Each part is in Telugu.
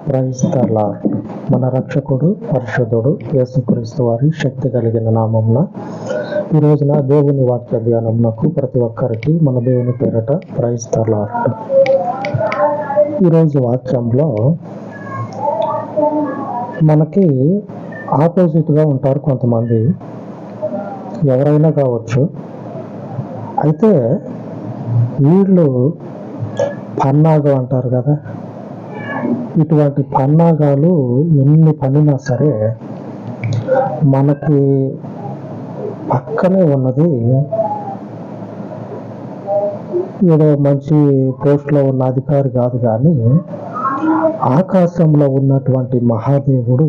Praise the lord. మన రక్షకుడు పరిశుద్ధుడు యేసుక్రీస్తు వారి శక్తి కలిగిన నామమున ఈ రోజున దేవుని వాక్య ధ్యానమునకు ప్రతి ఒక్కరికి మన దేవుని పేరట ప్రైజ్ ద లార్డ్. ఈరోజు వాక్యంలో మనకి ఆపోజిట్గా ఉంటారు కొంతమంది, ఎవరైనా కావచ్చు. అయితే వీళ్ళు పన్నాగం అంటారు కదా, ఇటువంటి పన్నాగాలు ఎన్ని పనినా సరే మనకి పక్కనే ఉన్నది ఏదో మంచి పోస్ట్లో ఉన్న అధికారి కాదు, కానీ ఆకాశంలో ఉన్నటువంటి మహాదేవుడు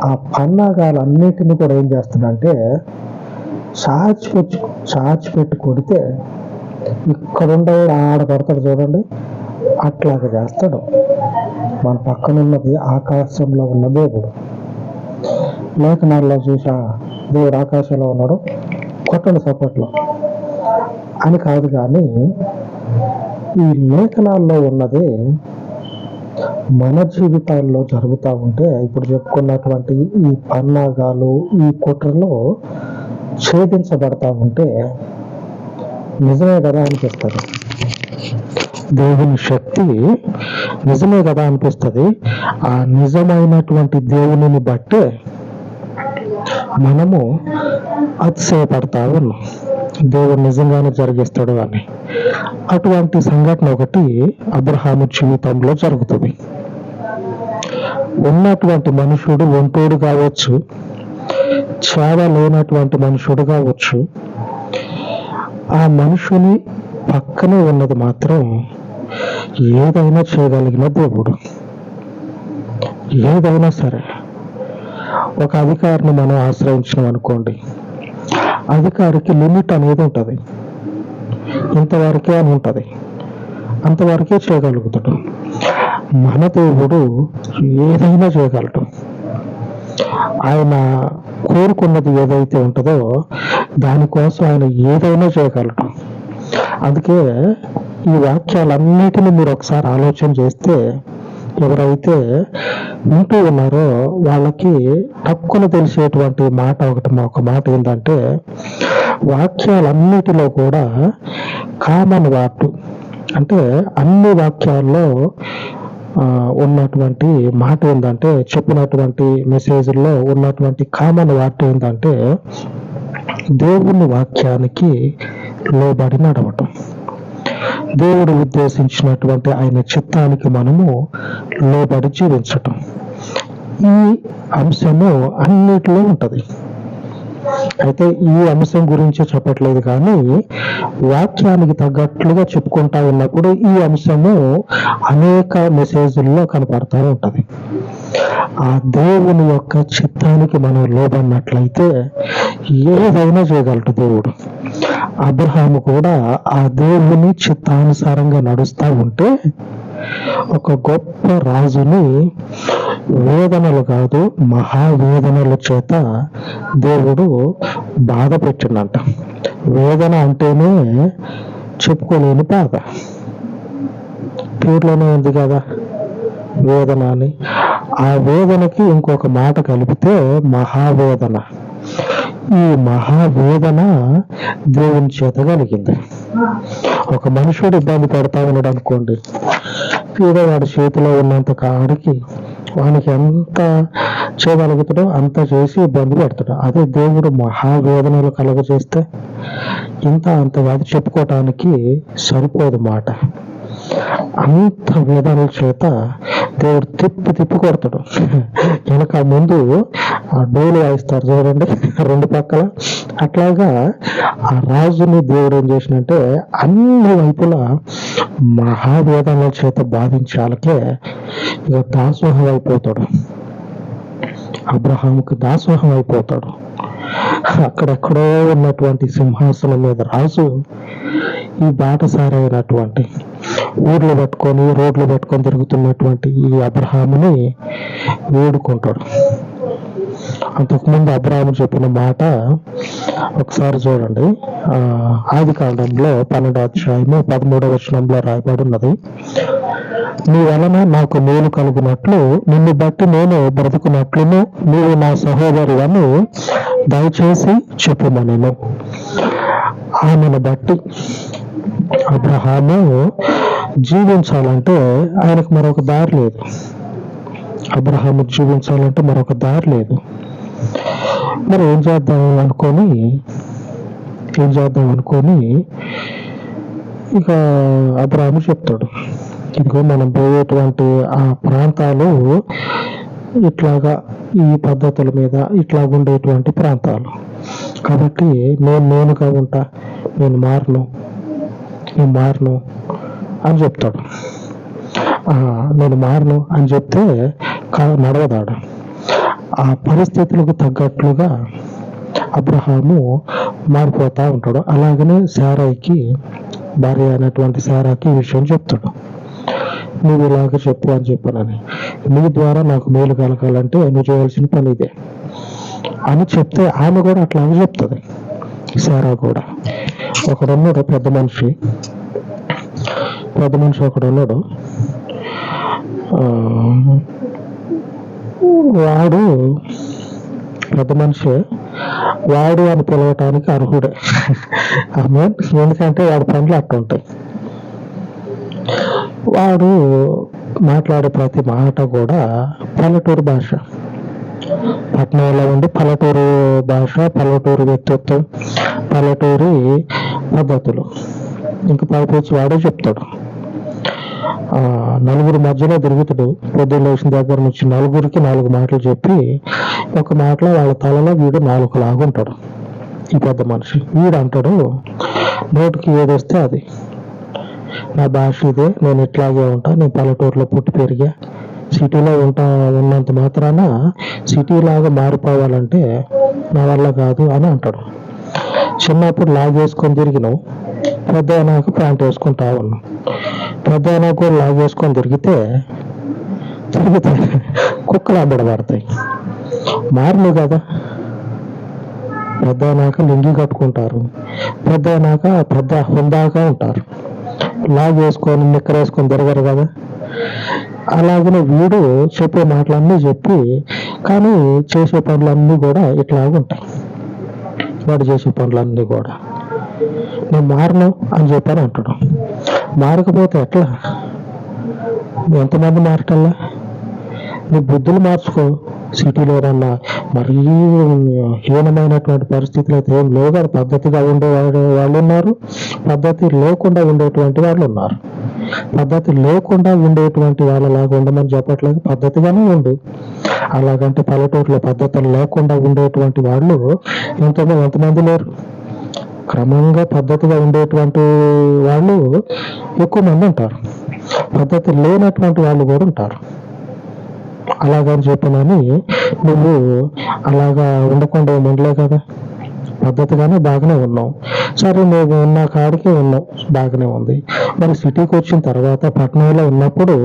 ఆ పన్నాగాలన్నిటిని కూడా ఏం చేస్తాడంటే చాచి పెట్టి కొడితే ఇక్కడ ఉండేవాడు ఆడ కొడతాడు చూడండి, అట్లాగా చేస్తాడు. మన పక్కనున్నది ఆకాశంలో ఉన్న దేవుడు. లేఖనాల్లో చూసా దేవుడు ఆకాశంలో ఉన్నాడు కొట్టండి సపోర్ట్లో అని కాదు, కానీ ఈ లేఖనాల్లో ఉన్నది మన జీవితాల్లో జరుగుతూ ఉంటే ఇప్పుడు చెప్పుకున్నటువంటి ఈ పన్నాగాలు ఈ కుట్రలో ఛేదించబడతా ఉంటే నిజమే కదా అనిపిస్తుంది. దేవుని శక్తి నిజమే కదా అనిపిస్తుంది. ఆ నిజమైనటువంటి దేవునిని బట్టే మనము అతిశయపడతా ఉన్నాం, దేవుడు నిజంగానే జరిగిస్తాడు అని. అటువంటి సంఘటన ఒకటి అబ్రహాము జీవితంలో జరుగుతుంది. ఉన్నటువంటి మనుషుడు ఒంటోడు కావచ్చు, చావ లేనటువంటి మనుషుడు కావచ్చు, ఆ మనుషుని పక్కనే ఉన్నది మాత్రం ఏదైనా చేయగలిగిన దేవుడు. ఏదైనా సరే, ఒక అధికారిని మనం ఆశ్రయించినాం అనుకోండి, అధికారికి లిమిట్ అనేది ఉంటుంది, ఇంతవరకే అని ఉంటుంది, అంతవరకే చేయగలుగుతాడు. మన దేవుడు ఏదైనా చేయగలడు. ఆయన కోరుకున్నది ఏదైతే ఉంటుందో దానికోసం ఆయన ఏదైనా చేయగలడు. అందుకే ఈ వాక్యాలన్నిటిని మీరు ఒకసారి ఆలోచన చేస్తే ఎవరైతే వింటూ ఉన్నారో వాళ్ళకి తక్కువ తెలిసేటువంటి ఒక మాట ఏంటంటే, వాక్యాలన్నిటిలో కూడా కామన్ వాట్ అంటే అన్ని వాక్యాల్లో ఉన్నటువంటి మాట ఏంటంటే, చెప్పినటువంటి మెసేజ్లో ఉన్నటువంటి కామన్ వాట్ ఏంటంటే దేవుని వాక్యానికి లోబడి నడవటం, దేవుడు ఉద్దేశించినటువంటి ఆయన చిత్తానికి మనము లోబడి జీవించటం. ఈ అంశము అన్నిటిలో ఉంటుంది. అయితే ఈ అంశం గురించి చెప్పట్లేదు, కానీ వాక్యానికి తగ్గట్లుగా చెప్పుకుంటా ఉన్నప్పుడు ఈ అంశము అనేక మెసేజ్ల్లో కనపడతా ఉంటుంది. ఆ దేవుని యొక్క చిత్తానికి మనం లోబడినట్లయితే ఏదైనా చేయగలడు దేవుడు. అబ్రహాము కూడా ఆ దేవుని చిత్తానుసారంగా నడుస్తూ ఉంటే ఒక గొప్ప రాజుని వేదనలు కాదు మహావేదనల చేత దేవుడు బాధ పెట్టిండంట. వేదన అంటేనే చెప్పుకోలేని బాధ, పేర్లోనే ఉంది కదా వేదన అని. ఆ వేదనకి ఇంకొక మాట కలిపితే మహావేదన. ఈ మహావేదన దేవుని చేత కలిగింది. ఒక మనుషుడు ఇబ్బంది పడతా ఉన్నాడు అనుకోండి, ఏదో వాడి చేతిలో ఉన్నంత కాడికి వానికి ఎంత చేయగలుగుతాడో అంత చేసి ఇబ్బంది పెడతాడు. అదే దేవుడు మహావేదనలు కలుగజేస్తే అంత కాదు, చెప్పుకోవటానికి సరిపోదు మాట. అంత వేదనల చేత దేవుడు తిప్పి కొడతాడు. వెనక ముందు ఆ డోలు వాయిస్తారు చూడండి రెండు పక్కల. అట్లాగా ఆ రాజుని దేవుడు ఏం చేసినంటే అన్ని వైపులా మహావేదనల చేత బాధించాలకే ఇక దాసోహం అయిపోతాడు. అబ్రహాముకి దాసోహం అయిపోతాడు. అక్కడెక్కడో ఉన్నటువంటి సింహాసనం మీద రాజు ఈ బాటసారైనటువంటి రోడ్లు పెట్టుకొని తిరుగుతున్నటువంటి ఈ అబ్రహాముని వేడుకుంటాడు. అంతకుముందు అబ్రహాము చెప్పిన మాట ఒకసారి చూడండి. ఆది కాండంలో 12వ అధ్యాయము 13వ వచనంలో రాయబడి ఉన్నది. నీ వలన నాకు మేలు కలుగునట్లు నిన్ను బట్టి నేను బ్రతుకున్నట్లును నీవు నా సహోదరులను దయచేసి చెప్పుమనెను. ఆమెను బట్టి అబ్రహాము జీవించాలంటే ఆయనకు మరొక దారి లేదు. అబ్రహాము జీవించాలంటే మరొక దారి లేదు. మరి ఏం చేద్దాం అనుకొని ఇక అబ్రహాము చెప్తాడు, ఇదిగో మనం పోయేటువంటి ఆ ప్రాంతాలు ఇట్లాగా ఈ పద్ధతుల మీద ఇట్లాగ ఉండేటువంటి ప్రాంతాలు కాబట్టి నేనుగా ఉంటా, నేను మారను అని చెప్తాడు. నేను మారను అని చెప్తే నడవదాడు. ఆ పరిస్థితులకు తగ్గట్లుగా అబ్రహాము మారిపోతా ఉంటాడు. అలాగనే శారాయికి, భార్య అయినటువంటి శారాకి ఈ విషయం చెప్తాడు, నువ్వు ఇలాగ చెప్పు అని చెప్పానని, నీ ద్వారా నాకు మేలు కలగాలంటే నువ్వు చేయాల్సిన పని ఇదే అని చెప్తే ఆమె కూడా అట్లాగే చెప్తుంది. శారా కూడా ఒకడున్నాడు, పెద్ద మనిషి ఒకడున్నాడు. వాడు పెద్ద మనిషి, వాడు అని పిలవటానికి అర్హుడే. ఎందుకంటే వాడి పనులు అట్టుంటాయి. వాడు మాట్లాడే ప్రతి మాట కూడా పల్లెటూరు భాష, పట్టణంలో ఉండి పల్లెటూరు భాష, పల్లెటూరు వ్యక్తిత్వం, పల్లెటూరి పద్ధతులు. ఇంకా పైపొచ్చి వాడే చెప్తాడు, నలుగురు మధ్యలో తిరుగుతాడు. పొద్దున్న లేచిన దగ్గర నుంచి నలుగురికి 4 మాటలు చెప్పి ఒక మాటలో వాళ్ళ తలలో వీడు 4 లాగుంటాడు. ఈ పెద్ద మనిషి వీడు అంటాడు, నోటికి ఏదొస్తే అది, నా భాష ఇదే, నేను ఇట్లాగే ఉంటా, నేను పల్లెటూరులో పుట్టి పెరిగా, సిటీలో ఉన్నంత మాత్రాన సిటీలాగా మారిపోవాలంటే నా వల్ల కాదు అని అంటాడు. చిన్నప్పుడు లాగేసుకొని తిరిగినావు, పెద్ద అయినాక ప్యాంట్ వేసుకుంటా ఉన్నావు. పెద్ద అయినా కూడా లాగేసుకొని తిరిగితే కుక్కలు అబ్బడబడతాయి. మారలు కదా, పెద్ద అయినాక లింగి కట్టుకుంటారు, పెద్ద అయినాక పెద్ద హుందాగా ఉంటారు. లాగేసుకొని నిక్కరేసుకొని తిరగరు కదా. అలాగనే వీడు చెప్పే మాటలన్నీ చెప్పి, కానీ చేసే పనులన్నీ కూడా ఇట్లాగుంటాయి. వాడు చేసే పనులన్నీ కూడా నేను మారను అని చెప్పని అంటాడు. మారకపోతే ఎట్లా? ఎంతమంది మారటల్లా? నీ బుద్ధులు మార్చుకో. సిటీలో ఏదన్నా మరీ హీనమైనటువంటి పరిస్థితులు అయితే ఏం లేవు కదా. పద్ధతిగా ఉండే వాళ్ళు ఉన్నారు, పద్ధతి లేకుండా ఉండేటువంటి వాళ్ళు ఉన్నారు. పద్ధతి లేకుండా ఉండేటువంటి వాళ్ళలాగా ఉండమని చెప్పట్లేదు, పద్ధతిగానే ఉండు. అలాగంటే పల్లెటూరులో పద్ధతులు లేకుండా ఉండేటువంటి వాళ్ళు ఎంతమంది లేరు. క్రమంగా పద్ధతిగా ఉండేటువంటి వాళ్ళు ఎక్కువ మంది ఉంటారు, పద్ధతి లేనటువంటి వాళ్ళు కూడా ఉంటారు. అలాగని చెప్పినని నువ్వు అలాగా ఉండకుండా ఉండలే కదా. పద్ధతిగానే బాగానే ఉన్నావు, సరే నువ్వు ఉన్న కాడికే ఉన్నావు, బాగానే ఉంది. మరి సిటీకి వచ్చిన తర్వాత పట్టణంలో ఉన్నప్పుడు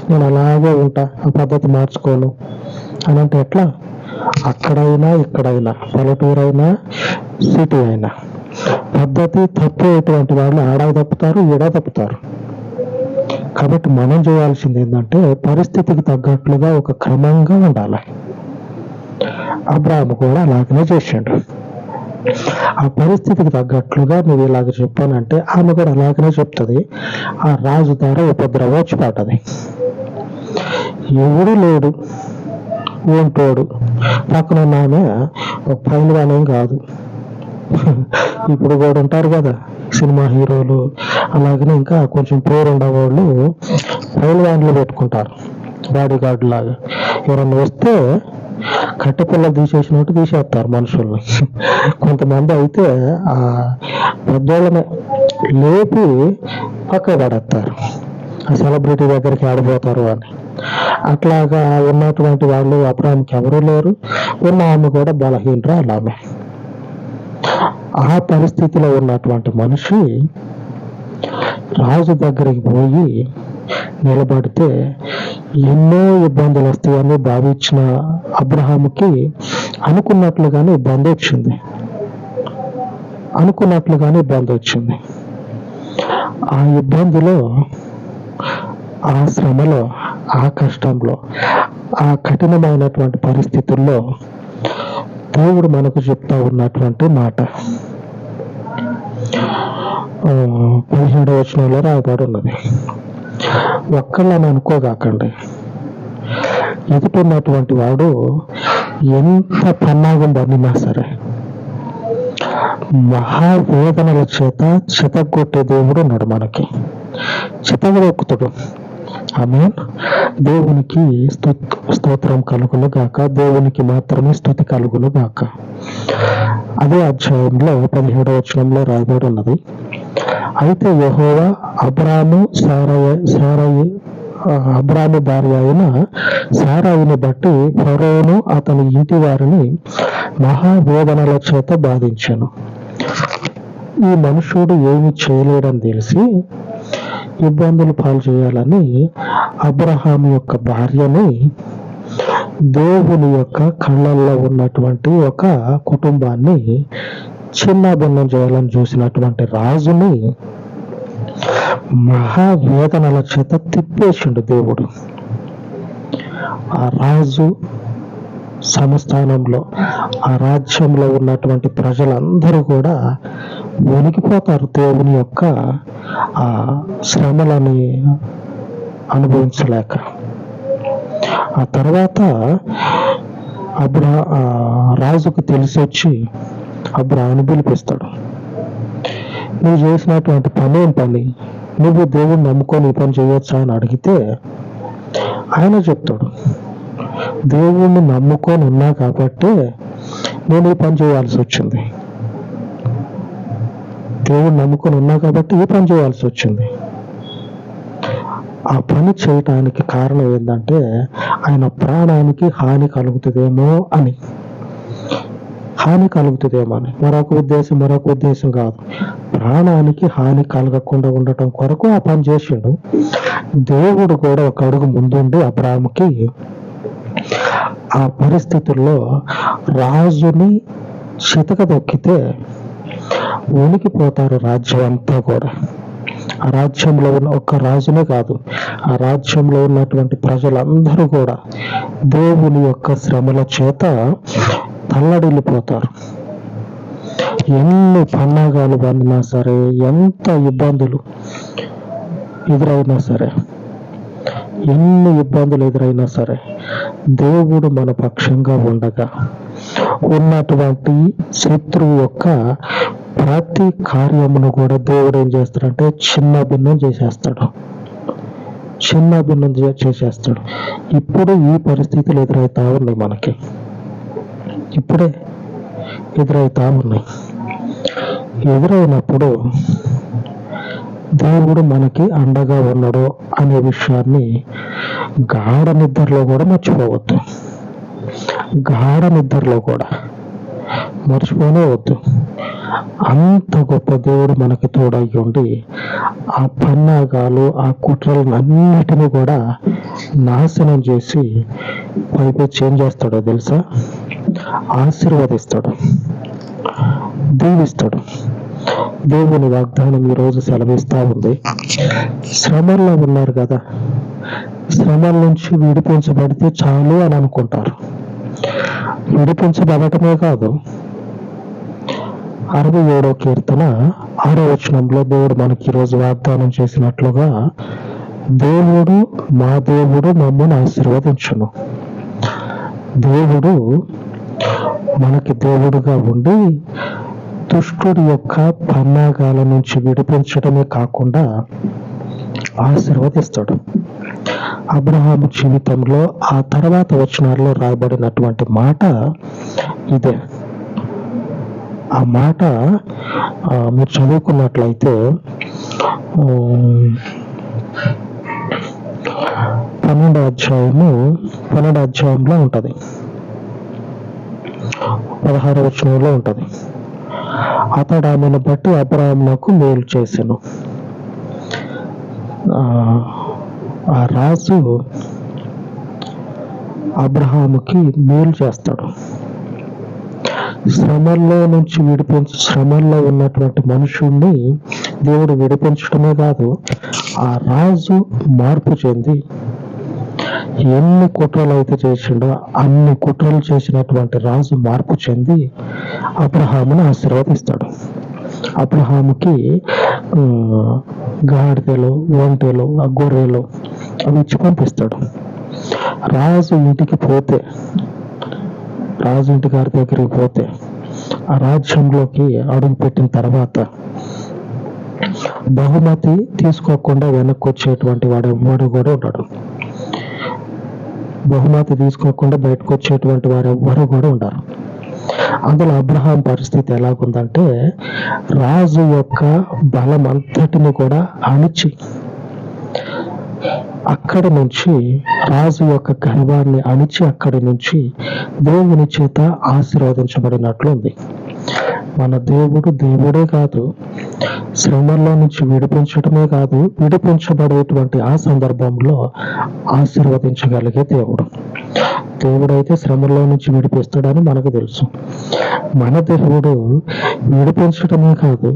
నేను అలాగే ఉంటా, ఆ పద్ధతి మార్చుకోను అని అంటే ఎట్లా? అక్కడైనా ఇక్కడైనా, పల్లెటూరు అయినా సిటీ అయినా పద్ధతి తప్పేటువంటి వాళ్ళు ఆడ తప్పుతారు, ఈడ తప్పుతారు. కాబట్టి మనం చేయాల్సింది ఏంటంటే పరిస్థితికి తగ్గట్లుగా ఒక క్రమంగా ఉండాలి. అబ్రాహాము కూడా అలాగనే చేశాడు. ఆ పరిస్థితికి తగ్గట్లుగా నువ్వు ఇలాగ చెప్పానంటే ఆమె కూడా అలాగనే చెప్తుంది. ఆ రాజు ద్వారా ఉపద్రవం వచ్చి పడ్డది. ఎవడు లేడు, ఏంటోడు పక్కన ఉన్న ఆమె ఒక పైలుగానేం కాదు. ఇప్పుడు కూడా ఉంటారు కదా సినిమా హీరోలు, అలాగనే ఇంకా కొంచెం పేరు ఉండేవాళ్ళు పైలుగాన్లు పెట్టుకుంటారు, బాడీ గార్డు లాగా. ఎవరన్నా వస్తే కట్టెపిల్లలు తీసేసినట్టు తీసేస్తారు మనుషుల్ని. కొంతమంది అయితే ఆ పెద్దోళ్ళని లేపి పక్క పడేస్తారు, ఆ సెలబ్రిటీ దగ్గరికి ఆడిపోతారు అని. అట్లాగా ఉన్నటువంటి వాళ్ళు అబ్రాహాముకి ఎవరూ లేరు, ఉన్న ఆమె కూడా బలహీనరాలు ఆమె. ఆ పరిస్థితిలో ఉన్నటువంటి మనిషి రాజు దగ్గరికి పోయి నిలబడితే ఎన్నో ఇబ్బందులు వస్తాయని భావించిన అబ్రహాముకి అనుకున్నట్లుగానే ఇబ్బంది వచ్చింది. ఆ ఇబ్బందిలో ఆ శ్రమలో, ఆ కష్టంలో, ఆ కఠినమైనటువంటి పరిస్థితుల్లో దేవుడు మనకు చెప్తా ఉన్నటువంటి మాట 17వ వచనంలో రాయబడి ఉన్నది. ఒక్కళ్ళని అనుకోగాకండి, ఎదుటిన్నటువంటి వాడు ఎంత పన్నాగం పడినా సరే మహావేదనల చేత చితగొట్టే దేవుడు ఉన్నాడు మనకి. చితగొక్కుతాడు. ఆమేన్. దేవునికి స్తోత్రం కలుగును గాక. దేవునికి మాత్రమే స్తుతి కలుగును గాక. అదే అధ్యాయంలో 17వ వచనంలో రాయబడి ఉన్నది. అయితే యెహోవా అబ్రాము భార్య అయిన సారాయిని బట్టి ఫరోను అతని ఇంటి వారిని మహావేదనల చేత బాధించాను. ఈ మనుషుడు ఏమి చేయలేడని తెలిసి ఇబ్బందులు పాలు చేయాలని అబ్రహాము యొక్క భార్యని దేవుని యొక్క కళ్ళల్లో ఉన్నటువంటి ఒక కుటుంబాన్ని చిన్నభిన్నం చేయాలని చూసినటువంటి రాజుని మహావేదనల చేత తిప్పేసిండు దేవుడు. ఆ రాజు సంస్థానంలో, ఆ రాజ్యంలో ఉన్నటువంటి ప్రజలందరూ కూడా వణికిపోతారు దేవుని యొక్క ఆ శ్రమలని అనుభవించలేక. ఆ తర్వాత రాజుకు తెలిసి వచ్చి అబ్రాహామును పిలిపిస్తాడు. నువ్వు చేసినటువంటి పని, నువ్వు దేవుణ్ణి నమ్ముకొని ఈ పని చేయొచ్చా అని అడిగితే ఆయన చెప్తాడు, దేవుణ్ణి నమ్ముకొని ఉన్నా కాబట్టి నేను ఈ పని చేయాల్సి వచ్చింది. దేవుణ్ణి నమ్ముకొని ఉన్నా కాబట్టి ఈ పని చేయాల్సి వచ్చింది. ఆ పని చేయటానికి కారణం ఏంటంటే ఆయన ప్రాణానికి హాని కలుగుతుందేమో అని. మరొక ఉద్దేశం కాదు. ప్రాణానికి హాని కలగకుండా ఉండటం కొరకు ఆ పని చేసిండు. దేవుడు కూడా ఒక అడుగు ముందుండి అబ్రాహాముకి ఆ పరిస్థితుల్లో రాజుని చితకదొక్కితే వణికిపోతారు రాజ్యం అంతా కూడా. ఆ రాజ్యంలో ఉన్న ఒక్క రాజునే కాదు, ఆ రాజ్యంలో ఉన్నటువంటి ప్రజలందరూ కూడా దేవుని యొక్క శ్రమల చేత తల్లడిల్లిపోతారు. ఎన్ని పన్నాగాలు పడినా సరే, ఎంత ఇబ్బందులు ఎదురైనా సరే, దేవుడు మన పక్షంగా ఉండగా ఉన్నటువంటి శత్రువు యొక్క ప్రతి కార్యమును కూడా దేవుడు ఏం చేస్తాడంటే చిన్న భిన్నం చేసేస్తాడు. ఇప్పుడు ఈ పరిస్థితులు ఎదురవుతా ఉన్నాయి, మనకి ఇప్పుడే ఎదురవుతా ఉన్నాయి. ఎదురైనప్పుడు దేవుడు మనకి అండగా ఉన్నాడు అనే విషయాన్ని గాఢ నిద్రలో కూడా మర్చిపోవద్దు. మర్చిపోనే వద్దు. అంత గొప్ప దేవుడు మనకి తోడై ఉండి ఆ పన్నాగాలు, ఆ కుట్రలను అన్నిటినీ కూడా నాశనం చేసి పైపెచ్చి ఏం చేస్తాడో తెలుసా? ఆశీర్వదిస్తాడు, దీవిస్తాడు. దేవుని వాగ్దానం ఈరోజు సెలవిస్తా ఉంది. శ్రమల్లో ఉన్నారు కదా, శ్రమల నుంచి విడిపించబడితే చాలు అని అనుకుంటారు. విడిపించబడటమే కాదు, 67వ కీర్తన 6వ వచనంలో దేవుడు మనకి ఈరోజు వాగ్దానం చేసినట్లుగా, దేవుడు మా దేవుడు మమ్మల్ని ఆశీర్వదించును. దేవుడు మనకి దేవుడుగా ఉండి దుష్టుడి యొక్క పన్నాగాల నుంచి విడిపించడమే కాకుండా ఆశీర్వదిస్తాడు. అబ్రహాము జీవితంలో ఆ తర్వాత వచనాల్లో రాయబడినటువంటి మాట ఇదే. ఆ మాట మీరు చదువుకున్నట్లయితే 12వ అధ్యాయంలో ఉంటుంది, 16వ వచనంలో ఉంటుంది. అతడు ఆమెను బట్టి అబ్రాహామునకు మేలు చేసెను. ఆ రాజు అబ్రహాముకి మేలు చేస్తాడు. శ్రమల్లో నుంచి శ్రమల్లో ఉన్నటువంటి మనుషుణ్ణి దేవుడు విడిపించడమే కాదు, ఆ రాజు మార్పు చెంది ఎన్ని కుట్రలు అయితే చేసిండో అన్ని కుట్రలు చేసినటువంటి రాజు మార్పు చెంది అబ్రహామును ఆశీర్వదిస్తాడు. అబ్రహాముకి గాడిదలు, ఒంటెలు, గొర్రెలు అవి ఇచ్చి పంపిస్తాడు. రాజు ఇంటికి పోతే, రాజు ఇంటి గారి దగ్గరికి పోతే, ఆ రాజ్యంలోకి అడుగు పెట్టిన తర్వాత బహుమతి తీసుకోకుండా వెనక్కి వచ్చేటువంటి వాడు కూడా ఉన్నాడు. బహుమతి తీసుకోకుండా బయటకు వచ్చేటువంటి వారు ఎవ్వరు కూడా ఉండరు. అందులో అబ్రహాం పరిస్థితి ఎలాగుందంటే, రాజు యొక్క బలం అంతటిని కూడా అణిచి అక్కడి నుంచి, రాజు యొక్క గర్వాన్ని అణిచి అక్కడి నుంచి దేవుని చేత ఆశీర్వదించబడినట్లుంది. మన దేవుడు దేవుడే కాదు, శ్రమల్లో నుంచి విడిపించడమే కాదు, విడిపించబడేటువంటి ఆ సందర్భంలో ఆశీర్వదించగలిగే దేవుడు. దేవుడైతే శ్రమల్లో నుంచి విడిపిస్తాడని మనకు తెలుసు. మన దేవుడు విడిపించడమే కాదు,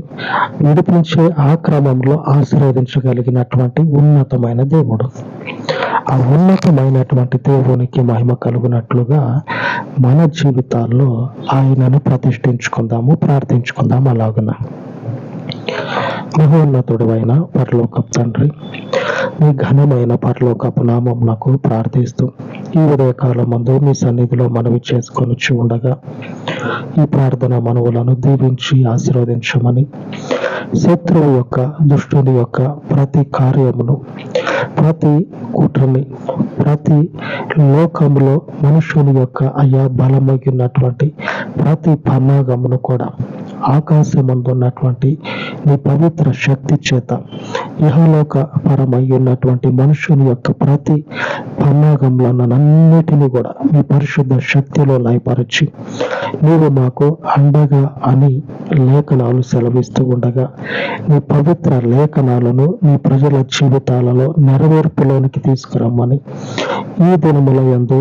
విడిపించే ఆ క్రమంలో ఆశీర్వదించగలిగినటువంటి ఉన్నతమైన దేవుడు. ఆ ఉన్నతమైనటువంటి దేవునికి మహిమ కలుగునట్లుగా మన జీవితాల్లో ఆయనను ప్రతిష్ఠించుకుందాము, ప్రార్థించుకుందాం. అలాగున మహోన్నతుడు అయిన పరలోకపు తండ్రి, మీ ఘనమైన పరలోకపు నామమునకు ప్రార్థిస్తూ ఈ ఉదయకాలం మందు మీ సన్నిధిలో మనవి చేసుకొని ఉండగా ఈ ప్రార్థన మనవులను దీవించి ఆశీర్వదించమని, శత్రువు యొక్క, దుష్టుని యొక్క ప్రతి కార్యమును, ప్రతి కుట్రని, ప్రతి లోకములో మనుషుని యొక్క బలమగినటువంటి ప్రతి పన్నాగమును కూడా ఆకాశమందున్నటువంటి నీ పవిత్ర శక్తి చేత ఇహలోక పరమై ఉన్నటువంటి మనుషుని యొక్క ప్రతి పన్నాగములన్నిటినీ కూడా మీ పరిశుద్ధ శక్తిలో లయపరిచి, నీవు మాకు అండగా అని లేఖనాలు సెలవిస్తూ ఉండగా, నీ పవిత్ర లేఖనాలను నీ ప్రజల జీవితాలలో నెరవేర్పులోనికి తీసుకురమ్మని, ఈ దినముల యందు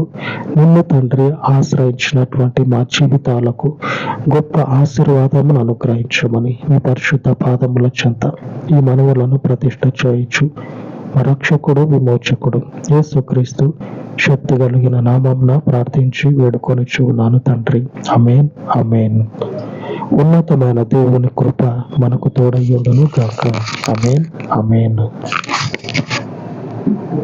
నిన్ను తండ్రి ఆశ్రయించినటువంటి మా జీవితాలకు గొప్ప ఆశీర్వాదమును అనుగ్రహించమని మీ పరిశుద్ధ పాదముల చెంత ఈ మనవులను ప్రతిష్ఠ చేయించు మా రక్షకుడు, విమోచకుడు యేసుక్రీస్తు శక్తి కలిగిన నామమున ప్రార్థించి వేడుకొనుచు ఉన్నాను తండ్రి. ఆమేన్, ఆమేన్. ఉన్నతమైన దేవుని కృప మనకు తోడయ్యుండును గాక. ఆమేన్, ఆమేన్.